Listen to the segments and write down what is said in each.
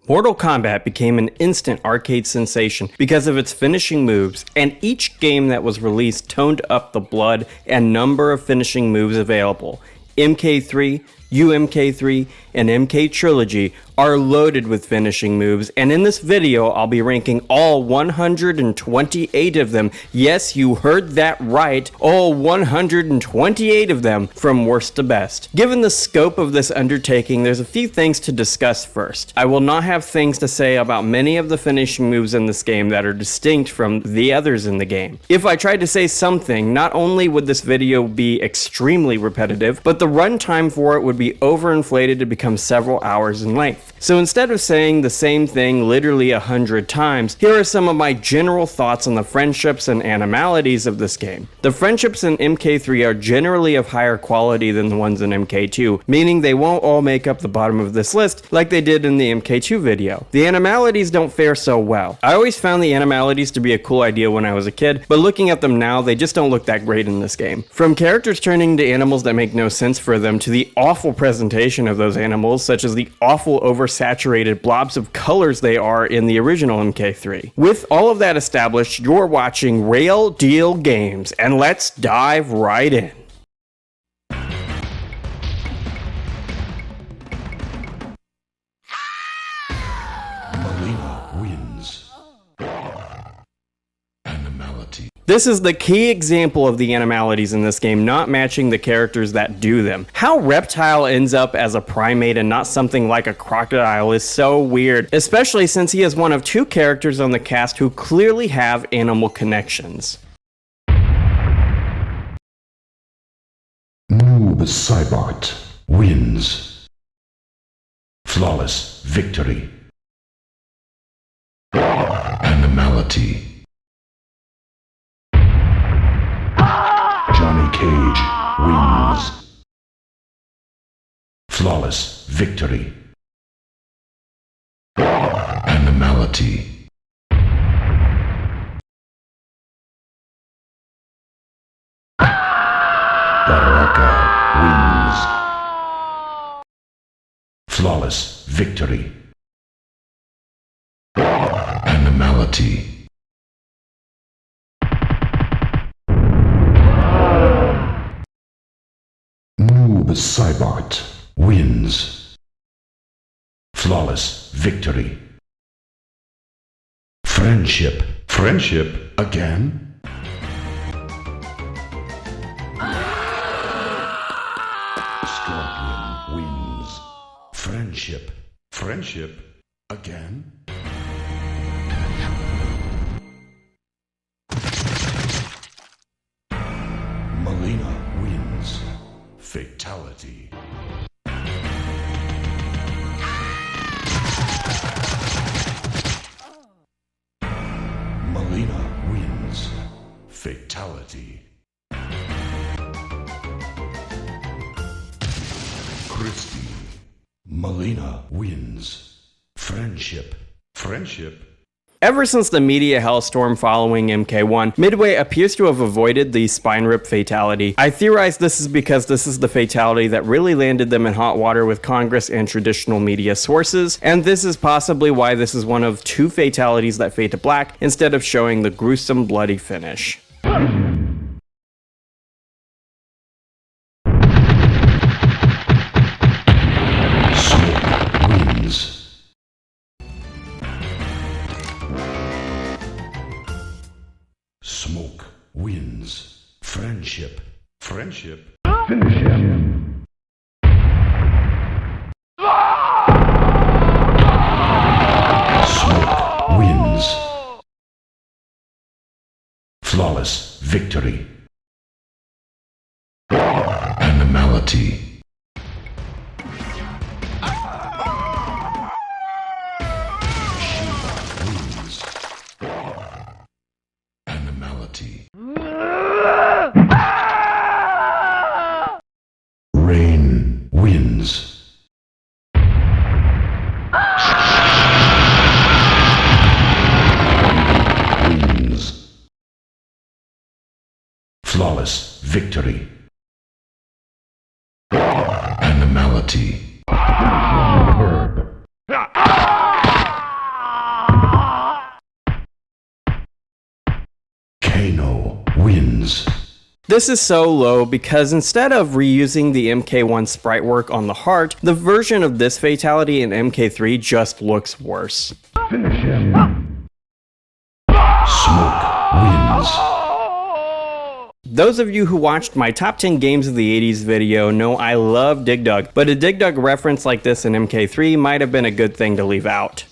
Mortal Kombat became an instant arcade sensation because of its finishing moves, and each game that was released toned up the blood and number of finishing moves available. MK3, UMK3, and MK Trilogy are loaded with finishing moves, and in this video I'll be ranking all 128 of them. Yes, you heard that right, all 128 of them from worst to best. Given the scope of this undertaking, there's a few things to discuss first. I will not have things to say about many of the finishing moves in this game that are distinct from the others in the game. If I tried to say something, not only would this video be extremely repetitive, but the runtime for it would be overinflated to become several hours in length. So instead of saying the same thing literally 100 times, here are some of my general thoughts on the friendships and animalities of this game. The friendships in MK3 are generally of higher quality than the ones in MK2, meaning they won't all make up the bottom of this list like they did in the MK2 video. The animalities don't fare so well. I always found the animalities to be a cool idea when I was a kid, but looking at them now, they just don't look that great in this game. From characters turning into animals that make no sense for them, to the awful presentation of those animals, such as the awful oversaturated blobs of colors they are in the original MK3. With all of that established, you're watching Rail Deal Games, and let's dive right in. This is the key example of the animalities in this game not matching the characters that do them. How Reptile ends up as a primate and not something like a crocodile is so weird, especially since he is one of two characters on the cast who clearly have animal connections. Noob Cybart wins. Flawless victory. Animality. Johnny Cage wins. Flawless victory. Animality. Baraka wins. Flawless victory. Animality. Noob Cybart wins. Flawless victory. Friendship. Friendship again? Scorpion wins. Friendship. Friendship again? Melina wins. Fatality. Melina wins. Fatality. Christie. Melina wins. Friendship. Friendship. Ever since the media hellstorm following MK1, Midway appears to have avoided the spine rip fatality. I theorize this is because this is the fatality that really landed them in hot water with Congress and traditional media sources, and this is possibly why this is one of two fatalities that fade to black instead of showing the gruesome bloody finish. Smoke wins. Friendship. Friendship. Finish him. Smoke wins. Flawless victory. Animality. Rain wins. Wins. Flawless victory. Animality. Herb. This is so low because instead of reusing the MK1 sprite work on the heart, the version of this fatality in MK3 just looks worse. Finish him. Smoke wins. Those of you who watched my top 10 games of the 80s video know I love Dig Dug, but a Dig Dug reference like this in MK3 might have been a good thing to leave out.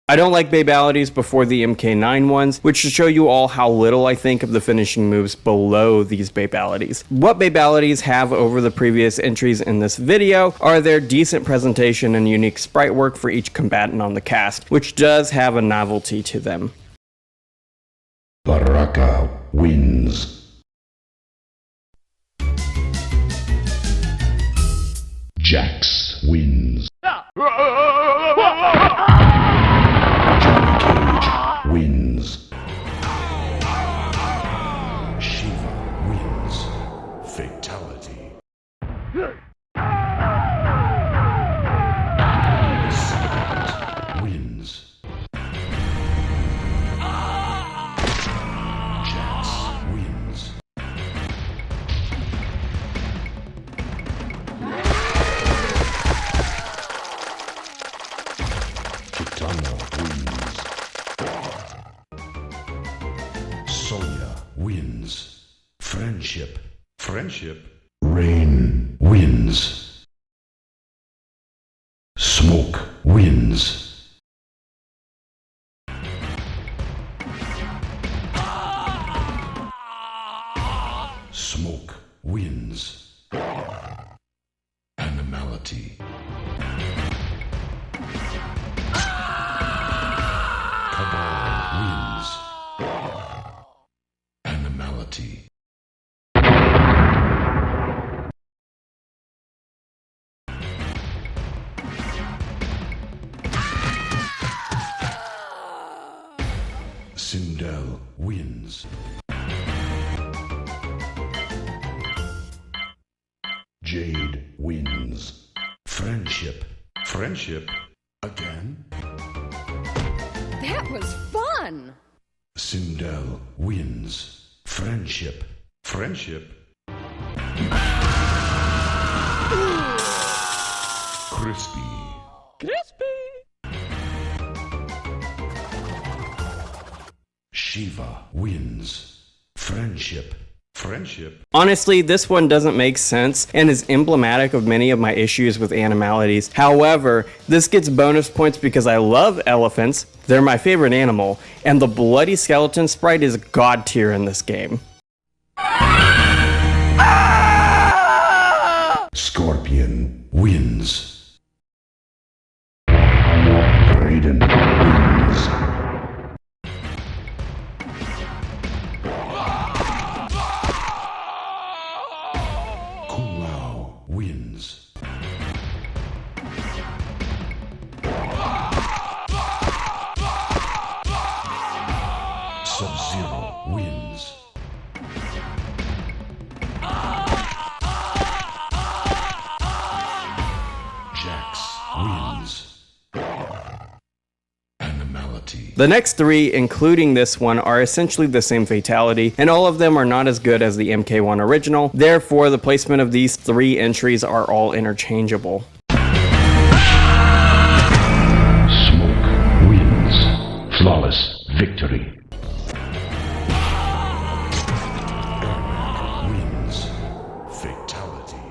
I don't like Fatalities before the MK9 ones, which should show you all how little I think of the finishing moves below these Fatalities. What Fatalities have over the previous entries in this video are their decent presentation and unique sprite work for each combatant on the cast, which does have a novelty to them. Baraka wins. Jax wins. Johnny Cage wins. Shiva wins. Fatality. Silent wins. Jax wins. Kitana wins. Sonya wins. Friendship. Rain wins. Smoke wins. Smoke wins. Animality. Cabal wins. Animality. Sindel wins. Jade wins. Friendship again. That was fun! Sindel wins. Friendship. Crispy. Shiva wins. Friendship. Honestly, this one doesn't make sense and is emblematic of many of my issues with Animalities. However, this gets bonus points because I love elephants, they're my favorite animal, and the bloody skeleton sprite is god tier in this game. Scorpion wins. Raiden wins. Kung Lao wins. Sub-Zero wins. Jax wins. Animality. The next three, including this one, are essentially the same fatality, and all of them are not as good as the MK1 original. Therefore, the placement of these three entries are all interchangeable. Smoke wins. Flawless victory. Wins. Fatality.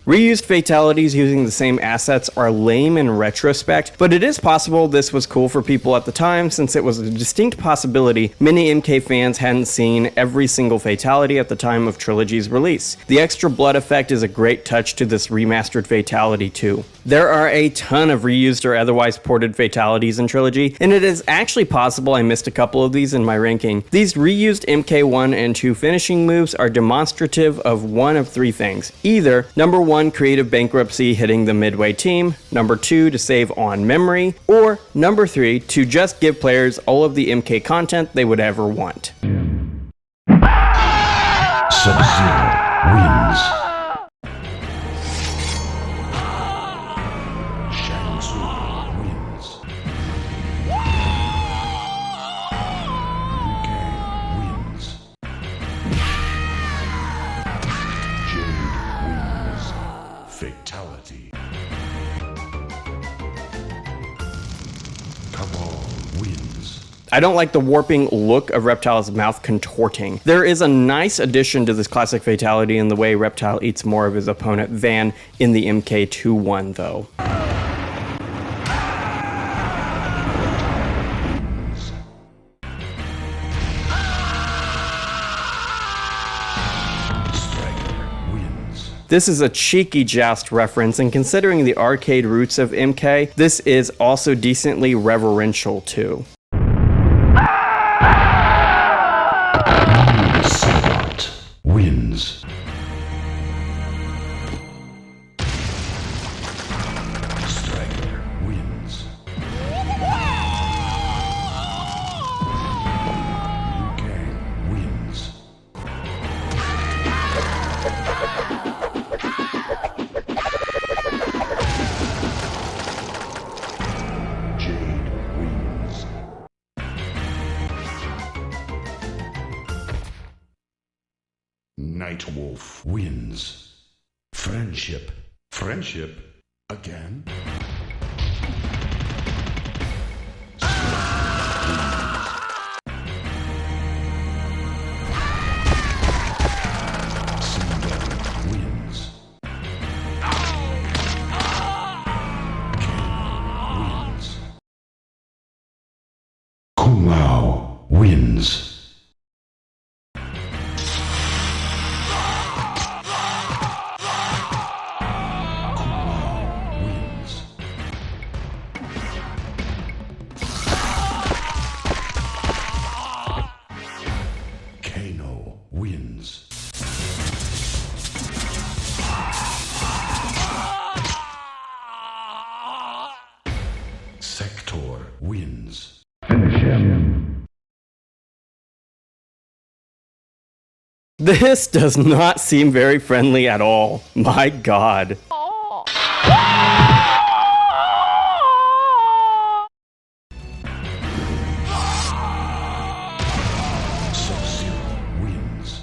Reused fatalities using the same assets are lame in retrospect, but it is possible this was cool for people at the time since it was a distinct possibility many MK fans hadn't seen every single fatality at the time of Trilogy's release. The extra blood effect is a great touch to this remastered fatality too. There are a ton of reused or otherwise ported fatalities in Trilogy, and it is actually possible I missed a couple of these in my ranking. These reused MK1 and 2 finishing moves are demonstrative of one of three things. Either, number 1, creative bankruptcy hitting the midway team, number 2, to save on memory, or number 3, to just give players all of the MK content they would ever want. Sub-Zero wins. Shang Tsung wins. Fatality. Cabal wins. I don't like the warping look of Reptile's mouth contorting. There is a nice addition to this classic fatality in the way Reptile eats more of his opponent than in the MK2 one, though. This is a cheeky Joust reference, and considering the arcade roots of MK, this is also decently reverential too. Sabot wins. Striker wins. Liu Kang wins. Jade wins. Nightwolf wins. Friendship. Friendship again. Sindel wins. Kano wins. Kung Lao wins. Kano wins. Sector wins. Finish him. This does not seem very friendly at all. My god. Sub-Zero wins.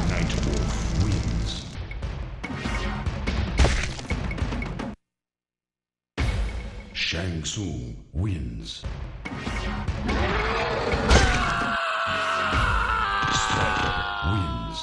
Nightwolf wins. Shang Tsung wins. Striker wins.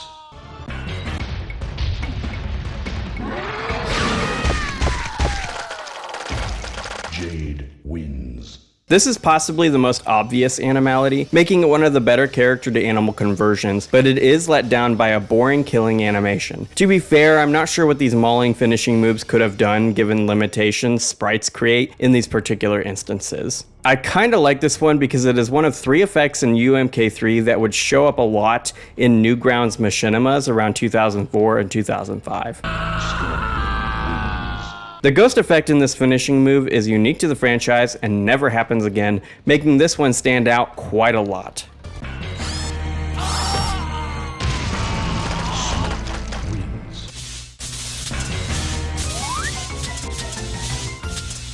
Jade wins. This is possibly the most obvious animality, making it one of the better character-to-animal conversions, but it is let down by a boring killing animation. To be fair, I'm not sure what these mauling finishing moves could have done given limitations sprites create in these particular instances. I kinda like this one because it is one of 3 effects in UMK3 that would show up a lot in Newgrounds machinimas around 2004 and 2005. The ghost effect in this finishing move is unique to the franchise and never happens again, making this one stand out quite a lot.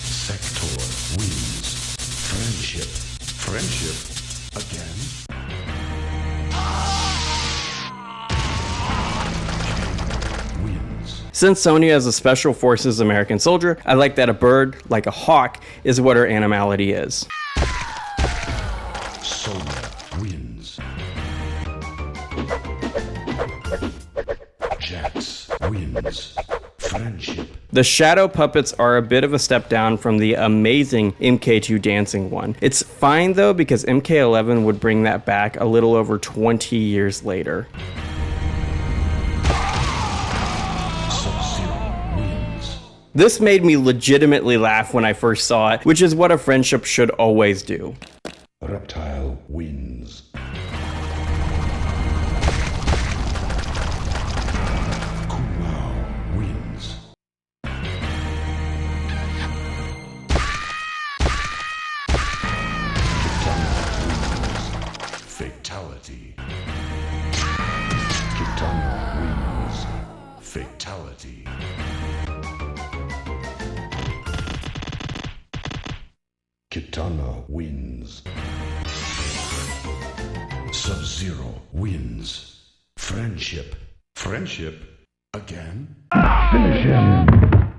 Sector wins. Friendship. Friendship again. Wins. Since Sonya is a Special Forces American soldier, I like that a bird, like a hawk, is what her animality is. Sonya wins. Jax wins. Friendship. The shadow puppets are a bit of a step down from the amazing MK2 dancing one. It's fine though because MK11 would bring that back a little over 20 years later. Sub-Zero wins. This made me legitimately laugh when I first saw it, which is what a friendship should always do. Reptile wins. Kung Lao wins. Fatality. Kitana wins. Fatality. Kitana wins. Sub-Zero wins. Friendship. Friendship again? Finish him.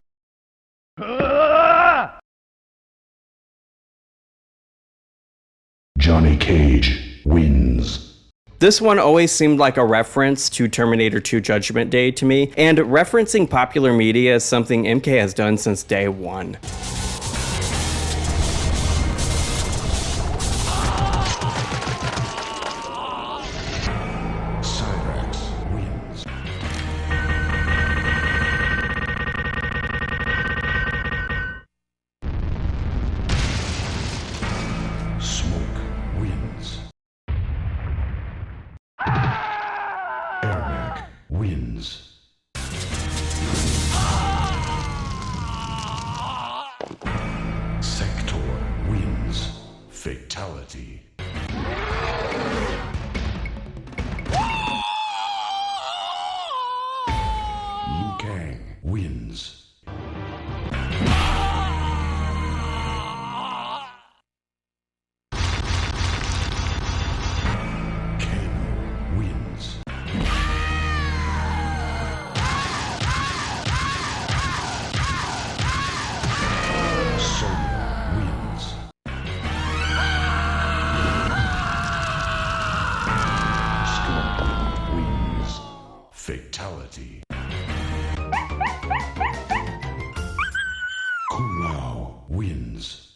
Johnny Cage wins. This one always seemed like a reference to Terminator 2 Judgment Day to me, and referencing popular media is something MK has done since day one. Cyrax wins. Smoke wins. Ermac wins. Sector wins. Fatality. Liu Kang wins. Kano wins. Sonya wins. Scorpion wins. Fatality. Kung Lao wins.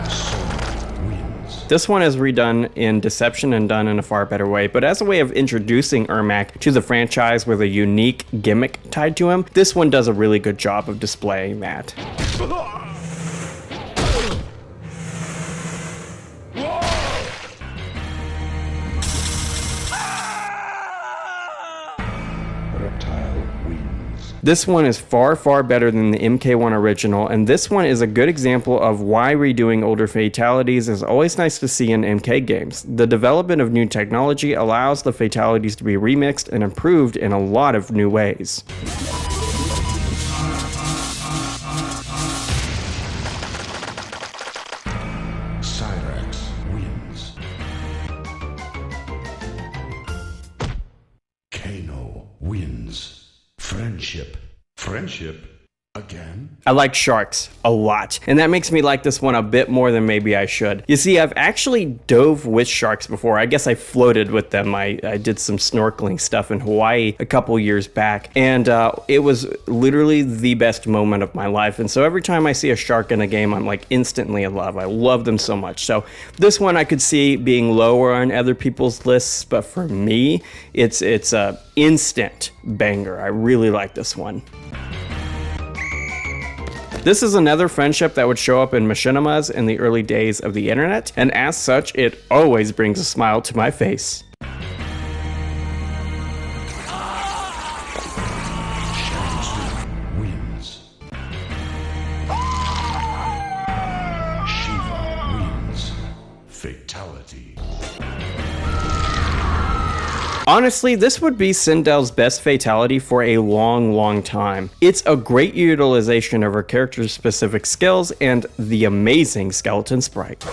Sonya wins. This one is redone in Deception and done in a far better way, but as a way of introducing Ermac to the franchise with a unique gimmick tied to him, this one does a really good job of displaying that. Reptile wins. This one is far, far better than the MK1 original, and this one is a good example of why redoing older fatalities is always nice to see in MK games. The development of new technology allows the fatalities to be remixed and improved in a lot of new ways. Cyrax wins. Kano wins. Friendship. Friendship again? I like sharks a lot, and that makes me like this one a bit more than maybe I should. You see, I've actually dove with sharks before. I guess I floated with them. I did some snorkeling stuff in Hawaii a couple years back, and it was literally the best moment of my life. And so every time I see a shark in a game, I'm like instantly in love. I love them so much. So this one I could see being lower on other people's lists, but for me, it's a instant banger. I really like this one. This is another friendship that would show up in machinimas in the early days of the internet, and as such, it always brings a smile to my face. Shang wins. Shiva wins. Fatality. Honestly, this would be Sindel's best fatality for a long, long time. It's a great utilization of her character's specific skills and the amazing skeleton sprite.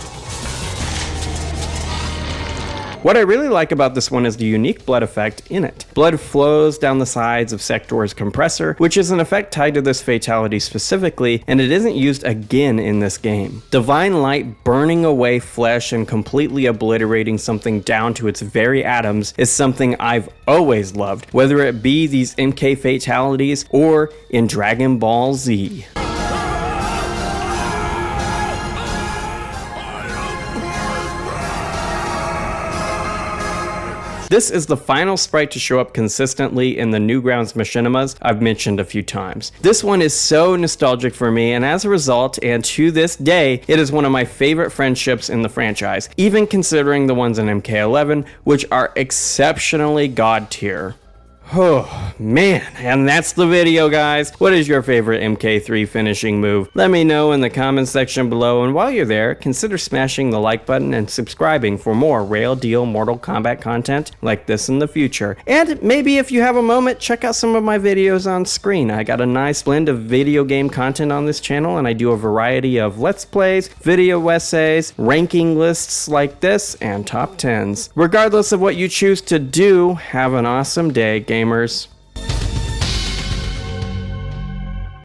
What I really like about this one is the unique blood effect in it. Blood flows down the sides of Sector's compressor, which is an effect tied to this fatality specifically, and it isn't used again in this game. Divine light burning away flesh and completely obliterating something down to its very atoms is something I've always loved, whether it be these MK fatalities or in Dragon Ball Z. This is the final sprite to show up consistently in the Newgrounds machinimas I've mentioned a few times. This one is so nostalgic for me, and as a result, and to this day, it is one of my favorite friendships in the franchise, even considering the ones in MK11, which are exceptionally god tier. Oh, man, and that's the video, guys. What is your favorite MK3 finishing move? Let me know in the comments section below, and while you're there, consider smashing the like button and subscribing for more real deal Mortal Kombat content like this in the future. And maybe if you have a moment, check out some of my videos on screen. I got a nice blend of video game content on this channel, and I do a variety of Let's Plays, video essays, ranking lists like this, and top 10s. Regardless of what you choose to do, have an awesome day, gamers.